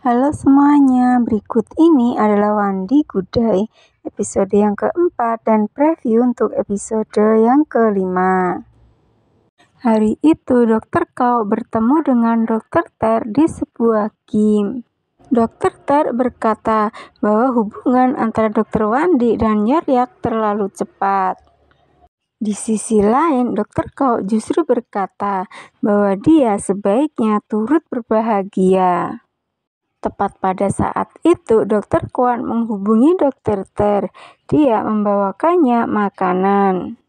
Halo semuanya, berikut ini adalah Wandi Gudai episode yang keempat dan preview untuk episode yang kelima. Hari itu Dr. Kau bertemu dengan Dr. Ter di sebuah game. Dr. Ter berkata bahwa hubungan antara Dr. Wandi dan Yoryak terlalu cepat. Di sisi lain, Dr. Kau justru berkata bahwa dia sebaiknya turut berbahagia. Tepat pada saat itu, Dr. Kwan menghubungi Dr. Ter. Dia membawakannya makanan.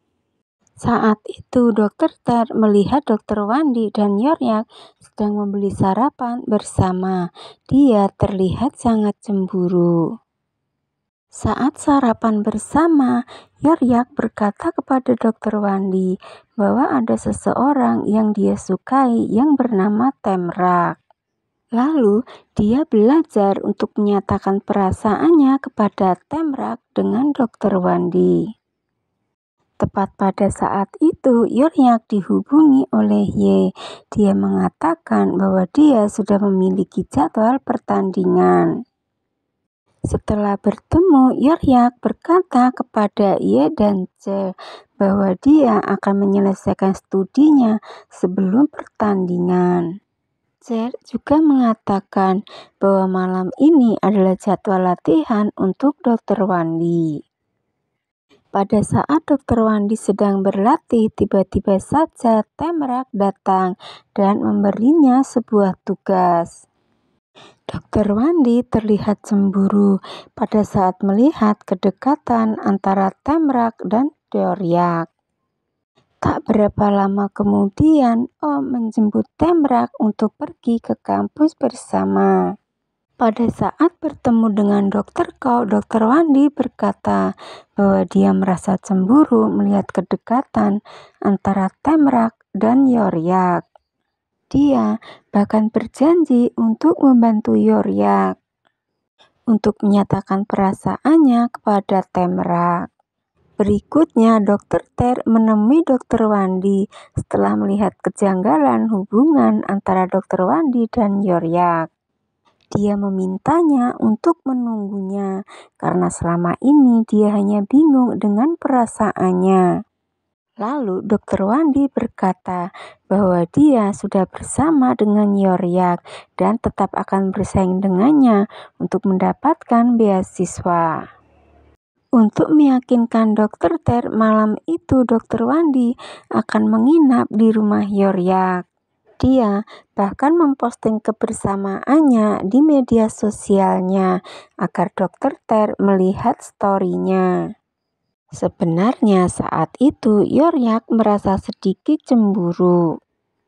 Saat itu, Dr. Ter melihat Dr. Wandi dan Yoryak sedang membeli sarapan bersama. Dia terlihat sangat cemburu. Saat sarapan bersama, Yoryak berkata kepada Dr. Wandi bahwa ada seseorang yang dia sukai yang bernama Temrak. Lalu, dia belajar untuk menyatakan perasaannya kepada Temrak dengan Dr. Wandi. Tepat pada saat itu, Yoryak dihubungi oleh Ye. Dia mengatakan bahwa dia sudah memiliki jadwal pertandingan. Setelah bertemu, Yoryak berkata kepada Ye dan Ce bahwa dia akan menyelesaikan studinya sebelum pertandingan. Ce juga mengatakan bahwa malam ini adalah jadwal latihan untuk Dr. Wandi. Pada saat Dr. Wandi sedang berlatih, tiba-tiba saja Temrak datang dan memberinya sebuah tugas. Dr. Wandi terlihat cemburu pada saat melihat kedekatan antara Temrak dan Yoryak. Tak berapa lama kemudian, Om menjemput Temrak untuk pergi ke kampus bersama. Pada saat bertemu dengan Dr. Kau, Dr. Wandi berkata bahwa dia merasa cemburu melihat kedekatan antara Temrak dan Yoryak. Dia bahkan berjanji untuk membantu Yoryak untuk menyatakan perasaannya kepada Temrak. Berikutnya, Dr. Ter menemui Dr. Wandi setelah melihat kejanggalan hubungan antara Dr. Wandi dan Yoryak. Dia memintanya untuk menunggunya karena selama ini dia hanya bingung dengan perasaannya. Lalu Dr. Wandi berkata bahwa dia sudah bersama dengan Yoryak dan tetap akan bersaing dengannya untuk mendapatkan beasiswa. Untuk meyakinkan Dr. Ter, malam itu Dr. Wandi akan menginap di rumah Yoryak. Dia bahkan memposting kebersamaannya di media sosialnya agar Dr. Ter melihat story-nya. Sebenarnya saat itu Yoryak merasa sedikit cemburu.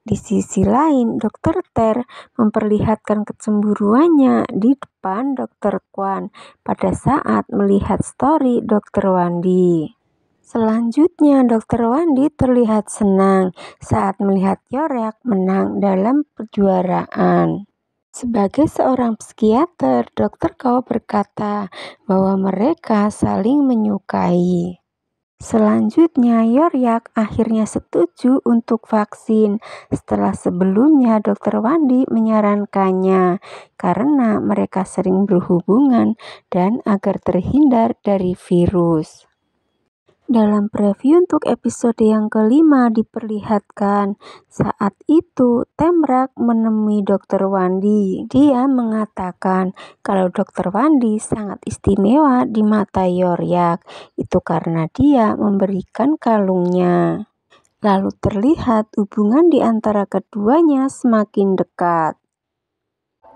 Di sisi lain, Dr. Ter memperlihatkan kecemburuannya di depan Dr. Kwan pada saat melihat story Dr. Wandi. Selanjutnya, Dr. Wandi terlihat senang saat melihat Yoryak menang dalam kejuaraan. Sebagai seorang psikiater, Dr. Kau berkata bahwa mereka saling menyukai. Selanjutnya, Yoryak akhirnya setuju untuk vaksin setelah sebelumnya Dr. Wandi menyarankannya karena mereka sering berhubungan dan agar terhindar dari virus. Dalam preview untuk episode yang kelima diperlihatkan saat itu Temrak menemui Dr. Wandi. Dia mengatakan kalau Dr. Wandi sangat istimewa di mata Yoryak. Itu karena dia memberikan kalungnya. Lalu terlihat hubungan di antara keduanya semakin dekat.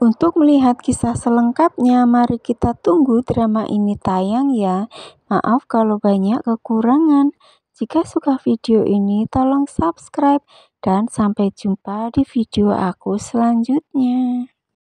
Untuk melihat kisah selengkapnya, mari kita tunggu drama ini tayang ya. Maaf kalau banyak kekurangan. Jika suka video ini, tolong subscribe dan sampai jumpa di video aku selanjutnya.